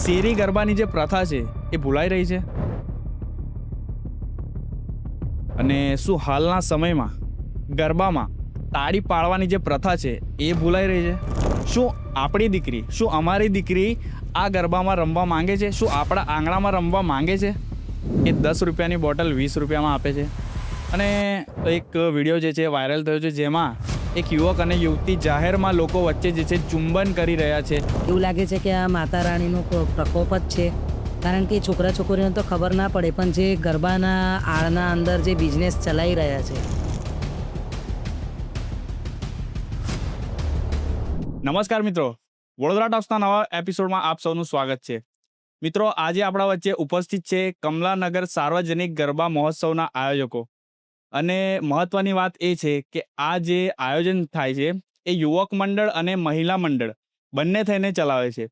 શેરી ગરબાની જે પ્રથા છે એ ભૂલાઈ રહી છે? અને શું હાલના સમયમાં ગરબામાં તાળી પાડવાની જે પ્રથા છે એ ભૂલાઈ રહી છે? શું આપણી દીકરી, શું અમારી દીકરી આ ગરબામાં રમવા માંગે છે? શું આપણા આંગણામાં રમવા માંગે છે? એ 10 રૂપિયાની બોટલ 20 રૂપિયામાં આપે છે. અને એક વિડીયો જે છે વાયરલ થયો છે, જેમાં એક યુવક અને યુવતી જાહેરમાં લોકો વચ્ચે જે છે ચુંબન કરી રહ્યા છે. એવું લાગે છે કે આ માતા રાણીનો પ્રકોપ જ છે, કારણ કે છોકરા છોકરીઓને તો ખબર ના પડે, પણ જે ગરબાના આળના અંદર જે બિઝનેસ ચલાવી રહ્યા છે. નમસ્કાર મિત્રો, વડોદરા ટોક્સના નવા એપિસોડમાં આપ સૌનું સ્વાગત છે. મિત્રો, આજે આપણા વચ્ચે ઉપસ્થિત છે કમલાનગર સાર્વજનિક ગરબા મહોત્સવના આયોજકો. અને મહત્વની વાત એ છે કે આ જે આયોજન થાય છે એ યુવક મંડળ અને મહિલા મંડળ બંને થઈને ચલાવે છે.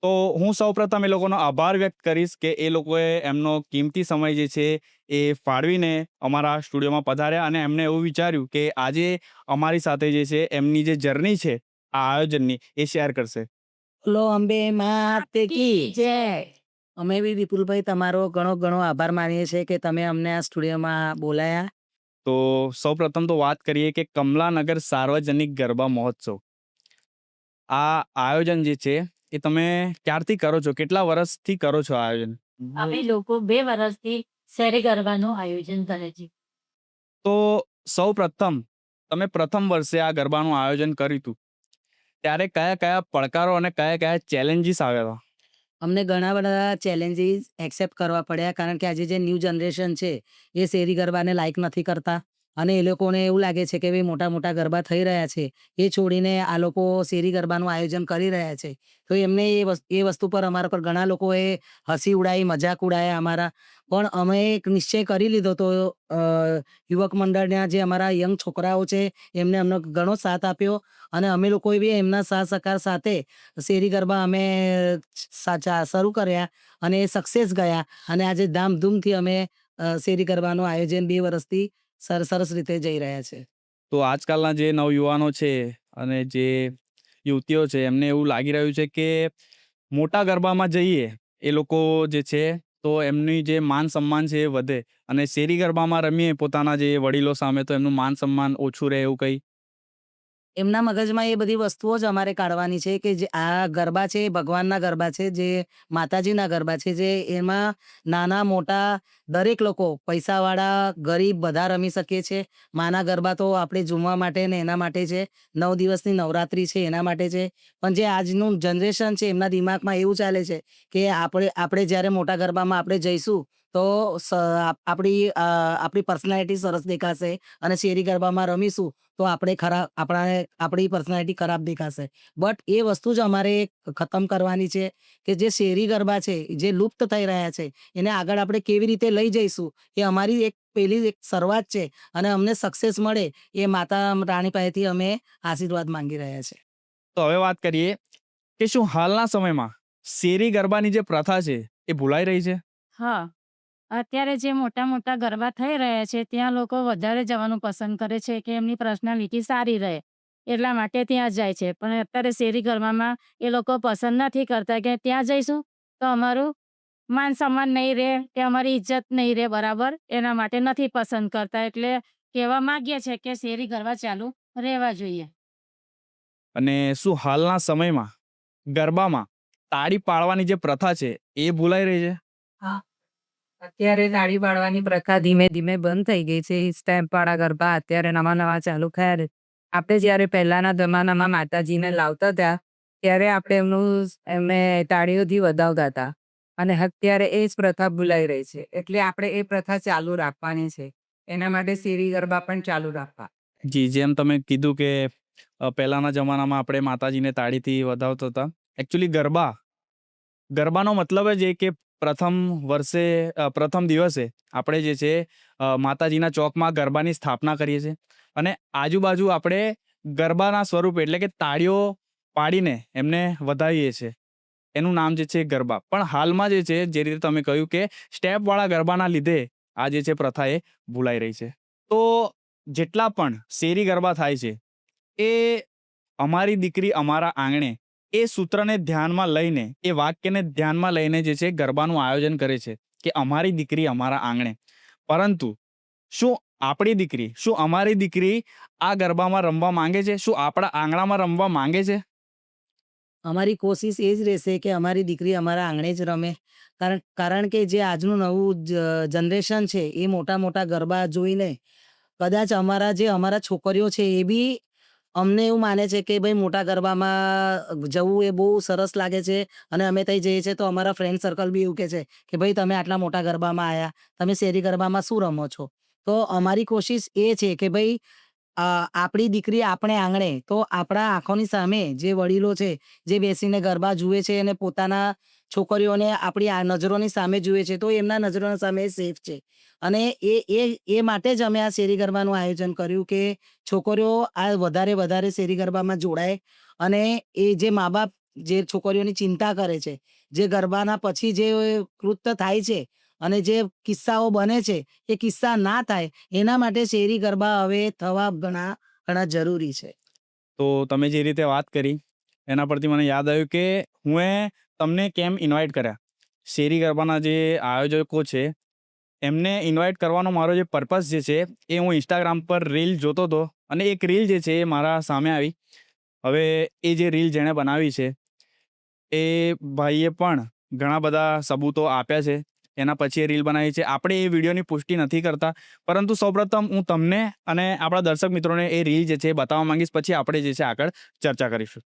તો હું સૌપ્રથમ એ લોકોનો આભાર વ્યક્ત કરીશ કે એ લોકોએ એમનો કિંમતી સમય જે છે એ ફાળવીને અમારા સ્ટુડિયોમાં પધાર્યા અને એમને એવું વિચાર્યું કે આજે અમારી સાથે જે છે એમની જે જર્ની છે આ આયોજનની એ શેર કરશે. લો અંબે માત કી જય. અમે બી વિપુલભાઈ તમારો ઘણો ઘણો આભાર માનીએ છીએ કે તમે અમને આ સ્ટુડિયોમાં બોલાયા. તો સૌપ્રથમ તો વાત કરીએ કે કમલાનગર સાર્વજનિક ગરબા મહોત્સવ, આ આયોજન જે છે એ તમે ક્યારથી કરો છો? કેટલા વર્ષથી કરો છો આ આયોજન? અમે લોકો 2 વર્ષથી શેરી ગરબાનું આયોજન કરે છે. તો સૌપ્રથમ તમે પ્રથમ વર્ષે આ ગરબાનું આયોજન કર્યું હતું, ત્યારે કયા કયા પડકારો અને કયા કયા ચેલેન્જીસ આવ્યા હતા? અમને ઘણા બધા ચેલેન્જીસ એક્સેપ્ટ કરવા પડ્યા, કારણ કે આજે જે ન્યૂ જનરેશન છે એ શેરી ગરબાને લાઈક નથી કરતા, અને એ લોકોને એવું લાગે છે કે ભાઈ મોટા મોટા ગરબા થઈ રહ્યા છે, એ છોડીને આ લોકો શેરી ગરબાનું આયોજન કરી રહ્યા છે. તો એમને એ વસ્તુ પર અમારા પર ઘણા લોકોએ હસી ઉડાવી, મજાક ઉડાયા અમારા. પણ અમે એક નિશ્ચય કરી લીધો તો યુવક મંડળના જે અમારા યંગ છોકરાઓ છે એમને અમને ઘણો સાથ આપ્યો, અને અમે લોકોએ બી એમના સાથ સહકાર સાથે શેરી ગરબા અમે શરૂ કર્યા, અને એ સક્સેસ ગયા. અને આજે ધામધૂમથી અમે શેરી ગરબાનું આયોજન 2 વર્ષથી સરસ રીતે જઈ રહ્યા છે. તો આજકાલના જે નવયુવાનો છે અને જે યુવતીઓ છે એમને એવું લાગી રહ્યું છે કે મોટા ગરબામાં જઈએ એ લોકો જે છે તો એમની જે માન સન્માન છે એ વધે, અને શેરી ગરબામાં રમીએ પોતાના જે વડીલો સામે તો એમનું માન સન્માન ઓછું રહે, એવું કંઈ? એમના મગજમાં એ બધી વસ્તુઓ જ અમારે કાઢવાની છે કે જે આ ગરબા છે એ ભગવાનના ગરબા છે, જે માતાજીના ગરબા છે, જે એમાં નાના મોટા દરેક લોકો, પૈસાવાળા ગરીબ બધા રમી શકે છે. માના ગરબા તો આપણે ઝૂમવા માટે ને એના માટે છે, 9 દિવસની નવરાત્રિ છે એના માટે છે. પણ જે આજનું જનરેશન છે એમના દિમાગમાં એવું ચાલે છે કે આપણે જ્યારે મોટા ગરબામાં આપણે જઈશું તો આપણી પર્સનાલિટી સરસ દેખાશે, અને શેરી ગરબામાં રમીશું તો આપણી પર્સનાલિટી ખરાબ દેખાશે. બટ એ વસ્તુ જ અમારે ખતમ કરવાની છે કે જે શેરી ગરબા છે જે લુપ્ત થઈ રહ્યા છે એને આગળ આપણે કેવી રીતે લઈ જઈશું, એ અમારી એક શરૂઆત છે. અને અમને સક્સેસ મળે એ માતા રાણી પાસેથી અમે આશીર્વાદ માંગી રહ્યા છે. તો હવે વાત કરીએ કે શું હાલના સમયમાં શેરી ગરબાની જે પ્રથા છે એ ભૂલાઈ રહી છે? હા, અત્યારે જે મોટા મોટા ગરબા થઈ રહ્યા છે ત્યાં લોકો વધારે જવાનું પસંદ કરે છે કે એમની પર્સનાલિટી સારી રહે, એટલા માટે ત્યાં જાય છે. પણ અત્યારે શેરી ગરબામાં એ લોકો પસંદ નથી કરતા કે ત્યાં જઈશું તો અમારું માન સન્માન નહીં રહે, કે અમારી ઇજ્જત નહીં રહે બરાબર, એના માટે નથી પસંદ કરતા. એટલે કહેવા માંગીએ છીએ કે શેરી ગરબા ચાલુ રહેવા જોઈએ. અને શું હાલના સમયમાં ગરબામાં તાળી પાડવાની જે પ્રથા છે એ ભૂલાઈ રહી છે? હા, અત્યારે તાળી પાડવાની પ્રથા ધીમે ધીમે બંધ થઈ ગઈ છે. સ્ટેમ્પ વાળા ગરબા અત્યારે નવા નવા ચાલુ થયા છે. આપણે જ્યારે પહેલાના જમાનામાં માતાજીને લાવતા હતા ત્યારે આપણે એમને તાળીઓથી વધાવતા હતા, અને અત્યારે એ જ પ્રથા ભૂલાઈ રહી છે. એટલે આપણે એ પ્રથા ચાલુ રાખવાની છે. એના માટે શેરી ગરબા પણ ચાલુ રાખવા. જી, જેમ તમે કીધું કે પહેલાના જમાનામાં આપણે માતાજીને તાળીથી વધાવતા હતા. એકચ્યુઅલી ગરબાનો મતલબ જ એ કે પ્રથમ દિવસે આપણે જે છે માતાજીના ચોકમાં ગરબાની સ્થાપના કરીએ છીએ, અને આજુબાજુ આપણે ગરબાના સ્વરૂપે એટલે કે તાળીઓ પાડીને એમને વધાવીએ છીએ. એનું નામ જે છે ગરબા. પણ હાલમાં જે છે, જે રીતે તમે કહ્યું કે સ્ટેપવાળા ગરબાના લીધે આ જે છે પ્રથા એ ભૂલાઈ રહી છે. તો જેટલા પણ શેરી ગરબા થાય છે એ અમારી દીકરી અમારા આંગણે એ સૂત્રને ધ્યાનમાં લઈને, એ વાક્યને ધ્યાનમાં લઈને જે છે ગરબાનું આયોજન કરે છે કે અમારી દીકરી અમારા આંગણે. પરંતુ શું અમારી દીકરી આ ગરબામાં રમવા માંગે છે? શું આપણા આંગણામાં રમવા માંગે છે? અમારી કોશિશ એ જ રહેશે કે અમારી દીકરી અમારા આંગણે જ રમે. કારણ કે જે આજનું નવું જનરેશન છે એ મોટા ગરબા જોઈને કદાચ અમારા છોકરીઓ છે એ બી અમને એવું માને છે કે ભાઈ મોટા ગરબામાં જવું એ બહુ સરસ લાગે છે, અને અમે ત્યાં જઈએ છીએ તો અમારા ફ્રેન્ડ સર્કલ બી એવું કહે છે કે ભાઈ તમે આટલા મોટા ગરબામાં આવ્યા, તમે શેરી ગરબામાં શું રમો છો? તો અમારી કોશિશ એ છે કે ભાઈ આપણી દીકરી આપણે આંગણે, તો આપણા આંખોની સામે જે વડીલો છે જે બેસીને ગરબા જુએ છે અને પોતાના છોકરીઓને આપણી આ નજરોની સામે જુએ છે, તો એમના નજરોની સામે સેફ છે. અને એ માટે જ અમે આ શેરી ગરબાનું આયોજન કર્યું કે છોકરીઓ આ વધારે શેરી ગરબામાં જોડાય, અને એ જે મા બાપ જે છોકરીઓની ચિંતા કરે છે, જે ગરબાના પછી જે કૃત્ય થાય છે અને જે કિસ્સાઓ બને છે એ કિસ્સા ના થાય એના માટે શેરી ગરબા હવે થવા ઘણા જરૂરી છે. તો તમે જે રીતે વાત કરી એના પરથી મને યાદ આવ્યું કે હું તમને કેમ ઇન્વાઇટ કર્યા. શેરી ગરબાના જે આયોજકો છે એમને ઇન્વાઇટ કરવાનો મારો જે પર્પઝ જે છે એ હું ઇન્સ્ટાગ્રામ પર રીલ જોતો હતો, અને એક રીલ જે છે એ મારા સામે આવી. હવે એ જે રીલ જેણે બનાવી છે એ ભાઈએ પણ ઘણા બધા સબૂતો આપ્યા છે, એના પછી એ રીલ બનાવી છે. આપણે એ વિડીયોની પુષ્ટિ નથી કરતા, પરંતુ સૌપ્રથમ હું તમને અને આપણા દર્શક મિત્રોને એ રીલ જે છે એ બતાવવા માંગીશ, પછી આપણે જે છે આગળ ચર્ચા કરીશું.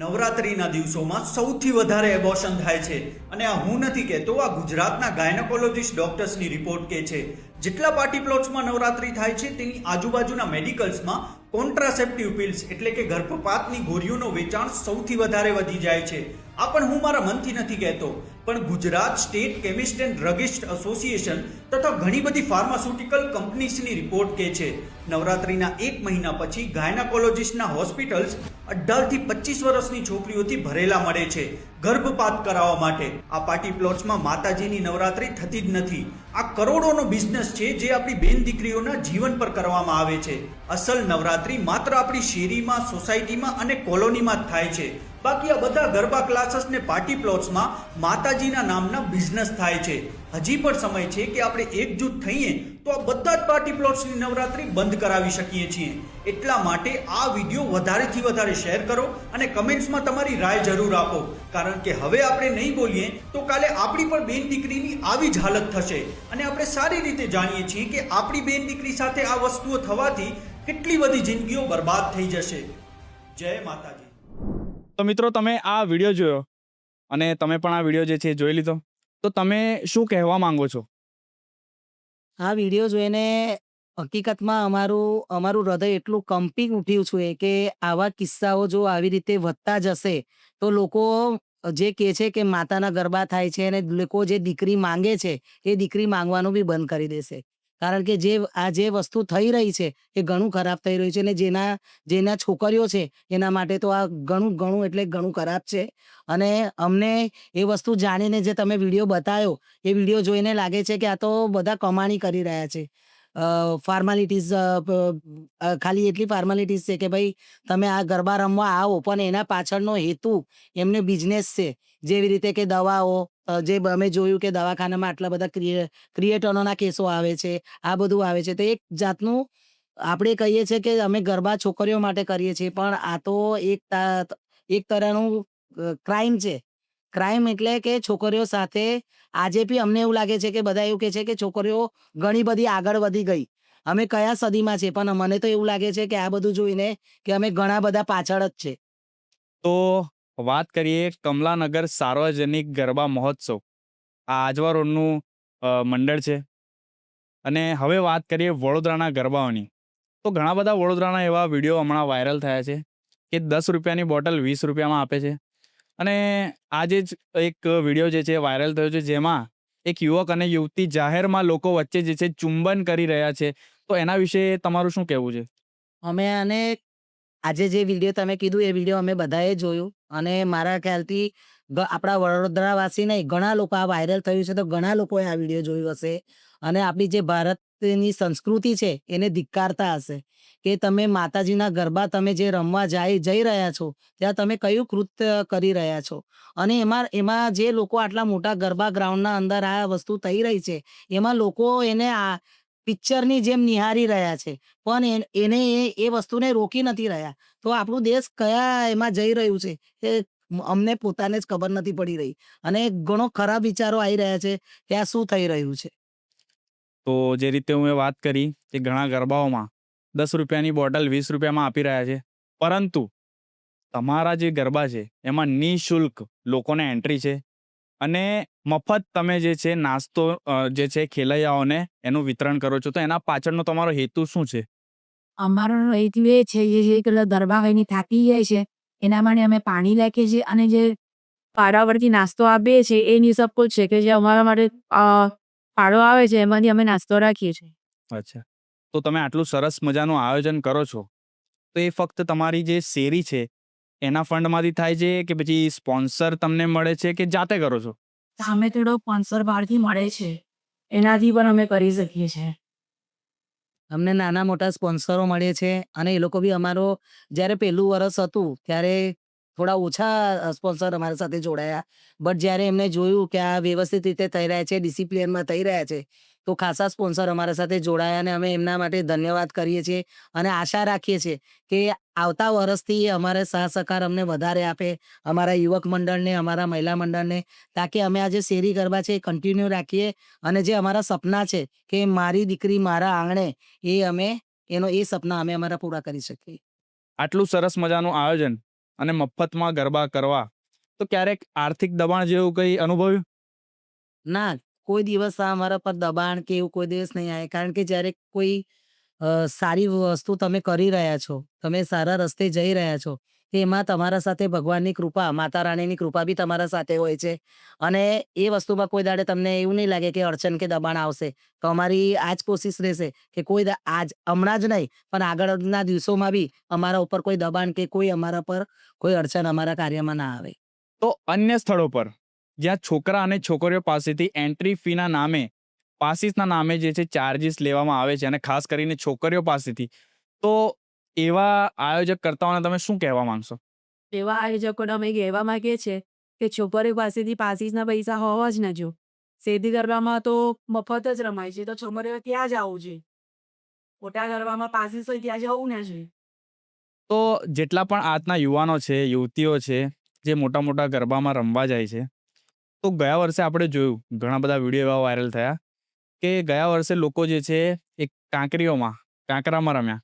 નવરાત્રિના દિવસોમાં સૌથી વધારે એબોર્શન થાય છે, અને આ હું નથી કહેતો, આ ગુજરાતના ગાયનેકોલોજીસ્ટ ડોક્ટર્સની રિપોર્ટ કહે છે. જેટલા પાર્ટી પ્લોટ્સમાં નવરાત્રિ થાય છે તેની આજુબાજુના મેડિકલ્સમાં કોન્ટ્રાસેપ્ટિવ પિલ્સ એટલે કે ગર્ભપાતની ગોળીઓનું વેચાણ સૌથી વધારે વધી જાય છે. આ પણ હું મારા મનથી નથી કહેતો, પણ Gujarat state chemist and druggist association તથા ઘણી બધી ફાર્માસ્યુટિકલ કંપનીઝની રિપોર્ટ કહે છે નવરાત્રિના 1 મહિના પછી ગાયનેકોલોજીસ્ટના હોસ્પિટલ્સ 18 થી 25 વર્ષની છોકરીઓથી ભરેલા મળે છે ગર્ભપાત કરાવવા માટે. આ પાર્ટી પ્લોટ્સમાં માતાજીની નવરાત્રિ થતી જ નથી. આ કરોડોનો બિઝનેસ છે જે આપણી બેન દીકરીઓના જીવન પર કરવામાં આવે છે. અસલ નવરાત્રિ માત્ર આપણી શેરીમાં, સોસાયટીમાં અને કોલોનીમાં જ થાય છે. બાકી આ બધા ગરબા ક્લાસીસ ને પાર્ટી પ્લોટ્સમાં માતાજીના નામના બિઝનેસ થાય છે. હજી પણ સમય છે કે આપણે એકજૂટ થઈએ તો આ બધા જ પાર્ટી પ્લોટ્સની નવરાત્રિ બંધ કરાવી શકીએ છીએ. એટલા માટે આ વિડીયો વધારેથી વધારે શેર કરો અને કમેન્ટ્સમાં તમારી રાય જરૂર આપો, કારણ કે હવે આપણે નહીં બોલીએ તો કાલે આપણી પણ બેન દીકરીની આવી જ હાલત થશે. અને આપણે સારી રીતે જાણીએ છીએ કે આપણી બેન દીકરી સાથે આ વસ્તુઓ થવાથી કેટલી બધી જિંદગીઓ બરબાદ થઈ જશે. જય માતાજી. તો મિત્રો, તમે આ વિડીયો જોયો અને તમે પણ આ વિડીયો જે છે જોઈ લીધો, તો તમે શું કહેવા માંગો છો? આ વિડીયો જોઈને હકીકતમાં અમારું હૃદય એટલું કંપી ઉઠ્યું છે કે આવા કિસ્સાઓ જો આવી રીતે વધતા જશે તો લોકો જે કહે છે કે માતાના ગરબા થાય છે અને લોકો જે દીકરી માંગે છે એ દીકરી માંગવાનું બી બંધ કરી દેશે. કારણ કે જે વસ્તુ થઈ રહી છે એ ઘણું ખરાબ થઈ રહ્યું છે, અને જેના છોકરીઓ છે એના માટે તો આ ઘણું ખરાબ છે. અને અમને એ વસ્તુ જાણીને જે તમે વિડીયો બતાવ્યો એ વિડીયો જોઈને લાગે છે કે આ તો બધા કમાણી કરી રહ્યા છે. ફોર્માલિટીઝ, ખાલી એટલી ફોર્માલિટીઝ છે કે ભાઈ તમે આ ગરબા રમવા આવો, પણ એના પાછળનો હેતુ એમને બિઝનેસ છે. જેવી રીતે કે દવાઓ, જે અમે જોયું કે દવાખાનામાં આટલા બધા ક્રિએટરોના કેસો આવે છે, આ બધું આવે છે. તો એક જાતનું આપણે કહીએ છીએ કે અમે ગરબા છોકરીઓ માટે કરીએ છીએ, પણ આ તો એક તરહનું ક્રાઇમ છે. ક્રાઇમ એટલે કે છોકરીઓ સાથે આજે બી અમને એવું લાગે છે કે બધા એવું કહે છે કે છોકરીઓ ઘણી બધી આગળ વધી ગઈ. અમે કયા સદીમાં છે, પણ મને તો એવું લાગે છે કે આ બધું જોઈને કે અમે ઘણા બધા પાછળ જ છે. તો વાત કરીએ કમલાનગર સાર્વજનિક ગરબા મહોત્સવ, આ આજવા રોડનું મંડળ છે. અને હવે વાત કરીએ વડોદરાના ગરબાઓની, તો ઘણા બધા વડોદરાના એવા વિડીયો હમણાં વાયરલ થયા છે કે 10 રૂપિયાની બોટલ 20 રૂપિયામાં આપે છે. અને આજે જ એક વિડીયો જે છે વાયરલ થયો છે, જેમાં એક યુવક અને યુવતી જાહેરમાં લોકો વચ્ચે જે છે ચુંબન કરી રહ્યા છે. તો એના વિશે તમારું શું કહેવું છે? અમે આજે જે વિડીયો તમે કીધું એ વિડીયો અમે બધાએ જોયું, અને મારા ખ્યાલથી આપણા વડોદરાવાસી નહીં, ઘણા લોકો આ વાયરલ થયું છે તો ઘણા લોકોએ આ વિડીયો જોયું હશે. અને આપણી જે ગુજરાતની સંસ્કૃતિ છે એને ધિક્કારતા હશે કે તમે માતાજીના ગરબા તમે જે રમવા જઈ રહ્યા છો ત્યાં તમે કયું કૃત્ય કરી રહ્યા છો અને એમાં જે લોકો આટલા મોટા ગરબા ગ્રાઉન્ડના અંદર આ વસ્તુ થઈ રહી છે એમાં લોકો એને આ પિક્ચરની જેમ નિહાળી રહ્યા છે પણ એને એ વસ્તુને રોકી નથી રહ્યા. તો આપણું દેશ કયા એમાં જઈ રહ્યું છે એ અમને પોતાને જ ખબર નથી પડી રહી અને ઘણો ખરાબ વિચારો આવી રહ્યા છે કે આ શું થઈ રહ્યું છે. તો જે રીતે હું વાત કરી કે ઘણા ગરબાઓમાં 10 રૂપિયાની બોટલ 20 રૂપિયામાં આપી રહ્યા છે, પરંતુ તમારા જે ગરબા છે એમાં નિઃશુલ્ક લોકોને એન્ટ્રી છે અને મફત તમે જે છે નાસ્તો જે છે ખેલૈયાઓને એનું વિતરણ કરો છો. તો એના પાછળનો તમારો હેતુ શું છે? અમારો હેતુ એ છે જે પેલા ગરબા હોઈને થાકી જાય છે એના માટે અમે પાણી રાખીએ છીએ અને જે પાડાવરથી નાસ્તો આપીએ છીએ એ નિઃસંકોચ છે કે જે અમારા માટે ફાળો આવે છે એમાંથી અમે નાસ્તો રાખીએ છીએ. અચ્છા, તો તમે આટલું સરસ મજાનું આયોજન કરો છો તો એ ફક્ત તમારી જે શેરી છે એના ફંડમાંથી થાય છે કે પછી સ્પોન્સર તમને મળે છે કે જાતે કરો છો? અમે થોડો સ્પોન્સર બહારથી મળે છે એનાથી પણ અમે કરી શકીએ છીએ. અમને નાના મોટા સ્પોન્સરો મળે છે અને એ લોકો બી અમારો જ્યારે પહેલું વરસ હતું ત્યારે થોડા ઓછા સ્પોન્સર અમારા સાથે જોડાયા બટ જ્યારે એમને જોયું કે આ વ્યવસ્થિત રીતે થઈ રહ્યા છે ડિસિપ્લિનમાં થઈ રહ્યા છે તો ખાસા સ્પોન્સર અમારા સાથે જોડાયા અને અમે એમના માટે ધન્યવાદ કરીએ છીએ અને આશા રાખીએ છીએ કે આવતા વર્ષથી અમારે સાથ સહકાર અમને વધારે આપે અમારા યુવક મંડળને અમારા મહિલા મંડળને તાકી અમે આ જે શેરી ગરબા છે એ કન્ટિન્યુ રાખીએ અને જે અમારા સપના છે કે મારી દીકરી મારા આંગણે એ સપના અમે અમારા પૂરા કરી શકીએ. આટલું સરસ મજાનું આયોજન અને મફતમાં ગરબા કરવા તો ક્યારેક આર્થિક દબાણ જેવું કંઈ અનુભવ્યું? ના, કોઈ દિવસ આ અમારા પર દબાણ કે એવું કોઈ દિવસ નહીં આવે કારણ કે જ્યારે કોઈ સારી વસ્તુ તમે કરી રહ્યા છો, તમે સારા રસ્તે જઈ રહ્યા છો, તો એમાં તમારા સાથે ભગવાનની કૃપા, માતા રાણીની કૃપા બી તમારા સાથે હોય છે અને એ વસ્તુમાં કોઈ દાડે તમને એવું નહીં લાગે કે અડચણ કે દબાણ આવશે. તો અમારી આ જ કોશિશ રહેશે કે હમણાં જ નહીં પણ આગળના દિવસોમાં બી અમારા ઉપર કોઈ દબાણ કે કોઈ અમારા પર કોઈ અડચણ અમારા કાર્યમાં ના આવે. તો અન્ય સ્થળો પર જ્યાં છોકરા અને છોકરીઓ પાસેથી એન્ટ્રી ફીના નામે પાસીસના નામે જે છે ચાર્જીસ લેવામાં આવે છે અને ખાસ કરીને છોકરીઓ પાસેથી, તો એવા આયોજકકર્તાઓને તમે શું કહેવા માંગશો? એવા આયોજકોને અમે કહેવા માંગીએ છીએ કે છોકરીઓ પાસેથી પાસીસના પૈસા હોવા જ ન જોઈએ. શેરી ગરબામાં તો મફત જ રમાય છે તો છોકરીઓ ત્યાં જ આવવું જોઈએ. મોટા ગરબામાં પાસીસ હોય ત્યાં જવું ના જોઈએ. તો જેટલા પણ આજના યુવાનો છે, યુવતીઓ છે, જે મોટા મોટા ગરબામાં રમવા જાય છે, તો ગયા વર્ષે આપણે જોયું ઘણા બધા વિડીયો એવા વાયરલ થયા કે ગયા વર્ષે લોકો જે છે એ કાંકરામાં રમ્યા,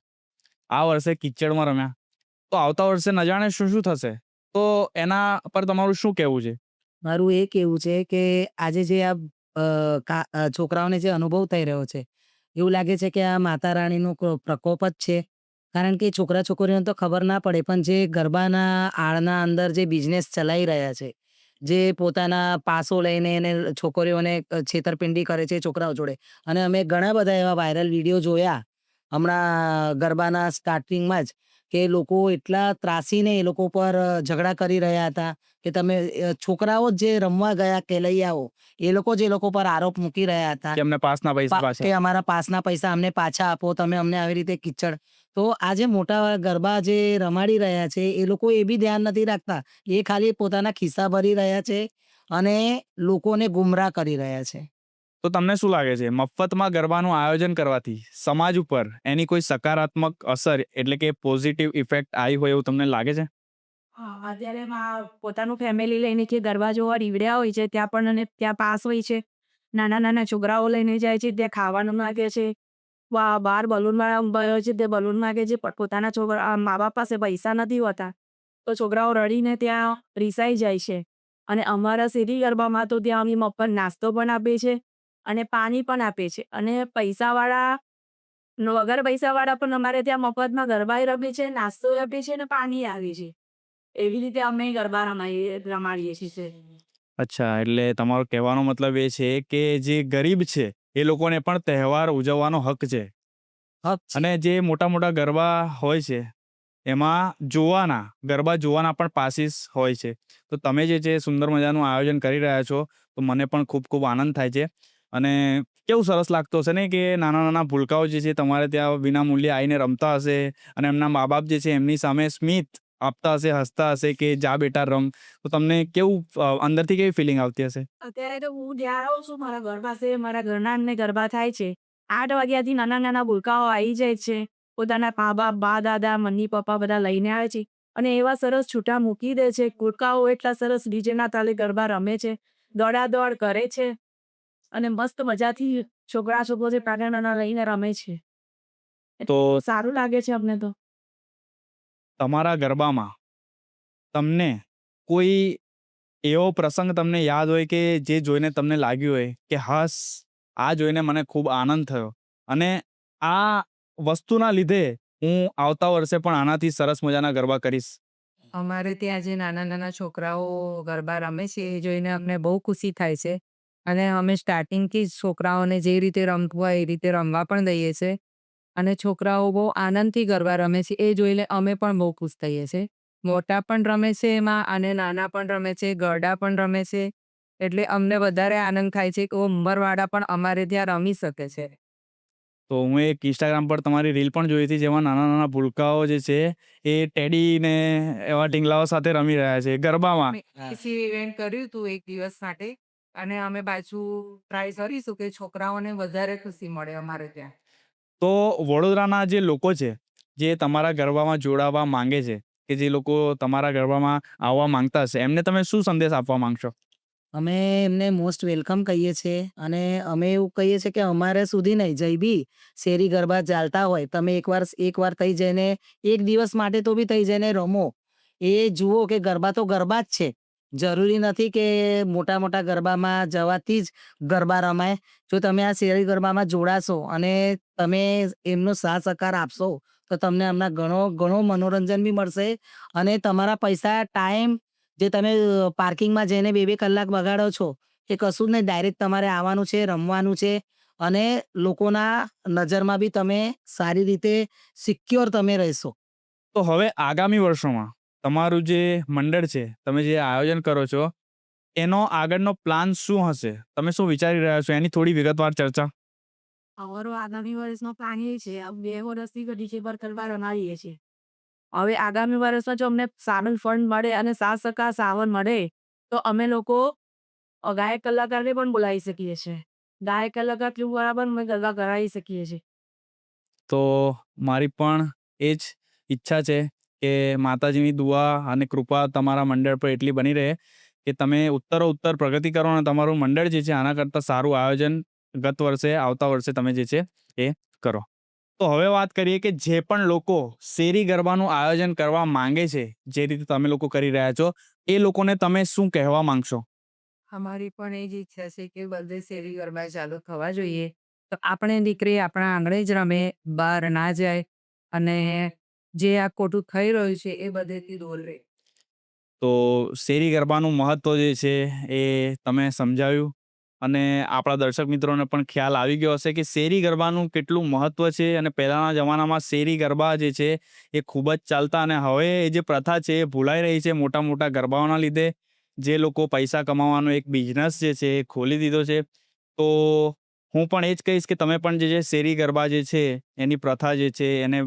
આ વર્ષે કિચડમાં રમ્યા, તો આવતા વર્ષે ન જાણે શું શું થશે. તો એના પર તમારું શું કહેવું છે? મારું એ કહેવું છે કે આજે જે છોકરાઓને જે અનુભવ થઈ રહ્યો છે એવું લાગે છે કે આ માતા રાણીનો પ્રકોપ જ છે કારણ કે છોકરા છોકરીઓને તો ખબર ના પડે પણ જે ગરબાના આળના અંદર જે બિઝનેસ ચલાવી રહ્યા છે, જે પોતાના પાસો લઈને એને છોકરીઓને છેતરપિંડી કરે છે છોકરાઓ જોડે અને અમે ઘણા બધા એવા વાયરલ વિડીયો જોયા હમણાં ગરબાના સ્ટાર્ટિંગમાં જ કે લોકો એટલા ત્રાસીને એ લોકો પર ઝઘડા કરી રહ્યા હતા કે તમે છોકરાઓ જે રમવા ગયા ખેલૈયાઓ એ લોકો જ એ લોકો પર આરોપ મૂકી રહ્યા હતા કે અમને પાસના પૈસા કે પાછા અમારા પાસના પૈસા અમને પાછા આપો, તમે અમને આવી રીતે કિચડ. તો આ જે મોટા ગરબા જે રમાડી રહ્યા છે એ લોકો એ બી ધ્યાન નથી રાખતા, એ ખાલી પોતાના ખિસ્સા ભરી રહ્યા છે અને લોકોને ગુમરાહ કરી રહ્યા છે. તો તમને શું લાગે છે મફતમાં ગરબાનું આયોજન કરવાથી સમાજ ઉપર એની કોઈ સકારાત્મક અસર એટલે કે પોઝિટિવ ઇફેક્ટ આવી હોય એવું તમને લાગે છે? અત્યારે પોતાનું ફેમિલી લઈને જે ગરબા જોવા નીવડ્યા હોય છે ત્યાં પણ ત્યાં પાસ હોય છે. નાના નાના છોકરાઓ લઈને જાય છે ત્યાં ખાવાનું માગે છે. બહાર બલૂન વાળા છે તે બલૂન માગે છે પણ પોતાના છોકરા મા બાપ પાસે પૈસા નથી હોતા તો છોકરાઓ રડીને ત્યાં રીસાઈ જાય છે. અને અમારા શેરી ગરબામાં તો ત્યાં અમે મફત નાસ્તો પણ આપીએ છીએ અને પાણી પણ આપે છે અને વગર પૈસાવાળા પણ અમારે ત્યાં મફતમાં ગરબા રમે છે, નાસ્તો આપે છે અને પાણી આવે છે. એવી રીતે અમે ગરબા રમાડીએ છીએ. અચ્છા, એટલે તમારો કહેવાનો મતલબ એ છે કે જે ગરીબ છે એ લોકોને પણ તહેવાર ઉજવવાનો હક છે હક છે. અને જે મોટા મોટા ગરબા હોય છે એમાં ગરબા જોવાના પણ પાસીસ હોય છે. તો તમે જે છે સુંદર મજાનું આયોજન કરી રહ્યા છો તો મને પણ ખૂબ ખૂબ આનંદ થાય છે અને કેવું સરસ લાગતું હશે ને કે નાના નાના ભૂલકાઓ જે છે તમારે ત્યાં વિના મૂલ્યે આવીને રમતા હશે અને એમના મા બાપ જે છે એમની સામે સ્મિત આપતા હશે, હસતા હશે કે જા બેટા રમ. તો તમને કેવું અંદરથી કેવી ફિલિંગ આવતી હશે? અત્યારે તો હું જ્યાં રહું છું મારા ઘર પાસે મારા ઘરના ને ગરબા થાય છે. 8 વાગ્યાથી નાના નાના ભૂલકાઓ આવી જાય છે. પોતાના મા બાપ, બા દાદા, મમ્મી પપ્પા બધા લઈને આવે છે અને એવા સરસ છૂટા મૂકી દે છે. ભૂલકાઓ એટલા સરસ ડીજેના તાલે ગરબા રમે છે, દોડાદોડ કરે છે અને મસ્ત મજાથી છોકરો પાગરણા લઈને રમે છે. તો સારું લાગે છે અમને તો. તમારા ગરબામાં તમને કોઈ એવો પ્રસંગ તમને યાદ હોય કે જે જોઈને તમને લાગ્યું હોય કે હસ, આ જોઈને મને ખૂબ આનંદ થયો અને આ વસ્તુના લીધે હું આવતા વર્ષે પણ આનાથી સરસ મજાના ગરબા કરીશ? અમારે ત્યાં જે નાના નાના છોકરાઓ ગરબા રમે છે એ જોઈને અમને બહુ ખુશી થાય છે અને અમે સ્ટાર્ટિંગથી જ છોકરાઓને જે રીતે રમવું હોય એ રીતે રમવા પણ દઈએ છીએ અને છોકરાઓ બહુ આનંદથી ગરબા રમે છે એ જોઈને અમે પણ બહુ ખુશ થઈએ છીએ. મોટા પણ રમે છે એમાં અને નાના પણ રમે છે, ગરડા પણ રમે છે. એટલે અમને વધારે આનંદ થાય છે કે ઉંમરવાળા પણ અમારે ત્યાં રમી શકે છે. તો હું એક ઇન્સ્ટાગ્રામ પર તમારી રીલ પણ જોઈ હતી જેમાં નાના નાના ભૂલકાઓ જે છે એ ટેડી ને એવા ઢીંગલાઓ સાથે રમી રહ્યા છે ગરબામાં. અમે ઇવેન્ટ કર્યું હતું એક દિવસ માટે અને અમે પાછું ટ્રાય કરીશું કે છોકરાઓને વધારે ખુશી મળે અમારે ત્યાં. તો વડોદરાના જે લોકો છે જે તમારા ગરબામાં જોડાવા માંગે છે કે જે લોકો તમારા ગરબામાં આવવા માંગતા હશે એમને તમે શું સંદેશ આપવા માંગશો? અમે એમને મોસ્ટ વેલકમ કહીએ છીએ અને અમે એવું કહીએ છીએ કે અમારે સુધી નહીં, જઈ બી શેરી ગરબા ચાલતા હોય તમે એકવાર થઈ જઈને એક દિવસ માટે તો બી થઈ જઈને રમો. એ જુઓ કે ગરબા તો ગરબા જ છે. જરૂરી નથી કે મોટા મોટા ગરબામાં જવાથી જ ગરબા રમાય. જો તમે આ શેરી ગરબામાં જોડાશો અને તમે એમનો સાથ સહકાર આપશો તો તમને હમણાં ઘણો મનોરંજન બી મળશે અને તમારા પૈસા, ટાઈમ જે તમે પાર્કિંગમાં જઈને 2-2 કલાક બગાડો છો એ કશું જ નહીં. ડાયરેક્ટ તમારે આવવાનું છે, રમવાનું છે અને લોકોના નજરમાં બી તમે સારી રીતે સિક્યોર તમે રહેશો. તો હવે આગામી વર્ષોમાં તમારું જે મંડળ છે, તમે જે આયોજન કરો છો એનો આગળનો પ્લાન શું હશે? તમે શું વિચારી રહ્યા છો એની થોડી વિગતવાર ચર્ચા. અમારો આગામી વર્ષનો પ્લાન એ છે, 2 વર્ષથી ડીજે પર ગરબા રમાડીએ છીએ. હવે આગામી વર્ષમાં જો અમને સારું ફંડ મળે અને સાથ સહકાર સાવન મળે તો અમે લોકો ગાયક કલાકારને પણ બોલાવી શકીએ છીએ. ગાયક કલાકાર થ્રુ બરાબર અમે ગરબા કરાવી શકીએ છીએ. તો મારી પણ એ જ ઈચ્છા છે કે માતાજીની દુઆ અને કૃપા તમારા મંડળ પર એટલી બની રહે કે તમે ઉત્તરોત્તર પ્રગતિ કરો અને તમારું મંડળ જે છે આના કરતાં સારું આયોજન ગત વર્ષે, આવતા વર્ષે તમે જે છે એ કરો. તો હવે વાત કરીએ કે જે પણ લોકો શેરી ગરબાનું આયોજન કરવા માંગે છે, જે રીતે તમે લોકો કરી રહ્યા છો, એ લોકોને તમે શું કહેવા માંગશો? અમારી પણ એ જ ઈચ્છા છે કે બધે શેરી ગરબા ચાલુ થવા જોઈએ તો આપણે દીકરી આપણા આંગણે જ રમે, બહાર ના જાય અને જે આ ખોટું થઈ રહ્યું છે એ બધેથી દૂર રહે. તો શેરી ગરબાનું મહત્વ જે છે એ તમે સમજાવ્યું અને આપણા દર્શક મિત્રોને પણ ખ્યાલ આવી ગયો હશે કે શેરી ગરબાનું કેટલું મહત્વ છે અને પહેલાના જમાનામાં શેરી ગરબા જે છે એ ખૂબ જ ચાલતા અને હવે એ જે પ્રથા છે એ ભૂલાઈ રહી છે મોટા મોટા ગરબાઓના લીધે. જે લોકો પૈસા કમાવાનો એક બિઝનેસ જે છે એ ખોલી દીધો છે. તો હું પણ એ જ કહીશ કે તમે પણ જે છે શેરી ગરબા જે છે એની પ્રથા જે છે એને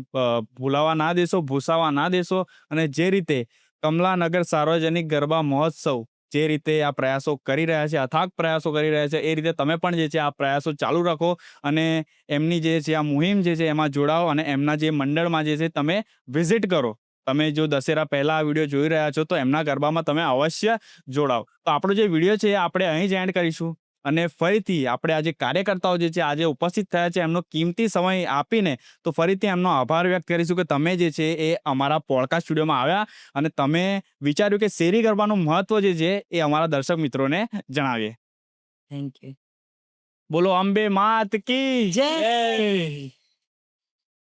ભૂલાવા ના દેશો, ભૂસાવા ના દેશો અને જે રીતે કમલાનગર સાર્વજનિક ગરબા મહોત્સવ જે રીતે આ પ્રયાસો કરી રહ્યા છે, અથાગ પ્રયાસો કરી રહ્યા છે, એ રીતે તમે પણ જે છે આ પ્રયાસો ચાલુ રાખો અને એમની જે છે આ મુહિમ જે છે એમાં જોડાઓ અને એમના જે મંડળમાં જે છે તમે વિઝિટ કરો. તમે જો દશેરા પહેલા આ વિડીયો જોઈ રહ્યા છો તો એમના ગરબામાં તમે અવશ્ય જોડાઓ. તો આપણો જે વિડીયો છે એ આપણે અહીં જ એન્ડ કરીશું અને ફરીથી આપણે આ જે કાર્યકર્તાઓ જે છે આજે ઉપસ્થિત થયા છે એમનો કિંમતી સમય આપીને તો ફરીથી એમનો આભાર વ્યક્ત કરીશું કે તમે જે છે એ અમારા પોડકાસ્ટ સ્ટુડિયોમાં આવ્યા અને તમે વિચાર્યું કે શેરી ગરબાનું મહત્વ જે છે એ અમારા દર્શક મિત્રોને જણાવીએ. Thank you. બોલો અંબે માત કી જય.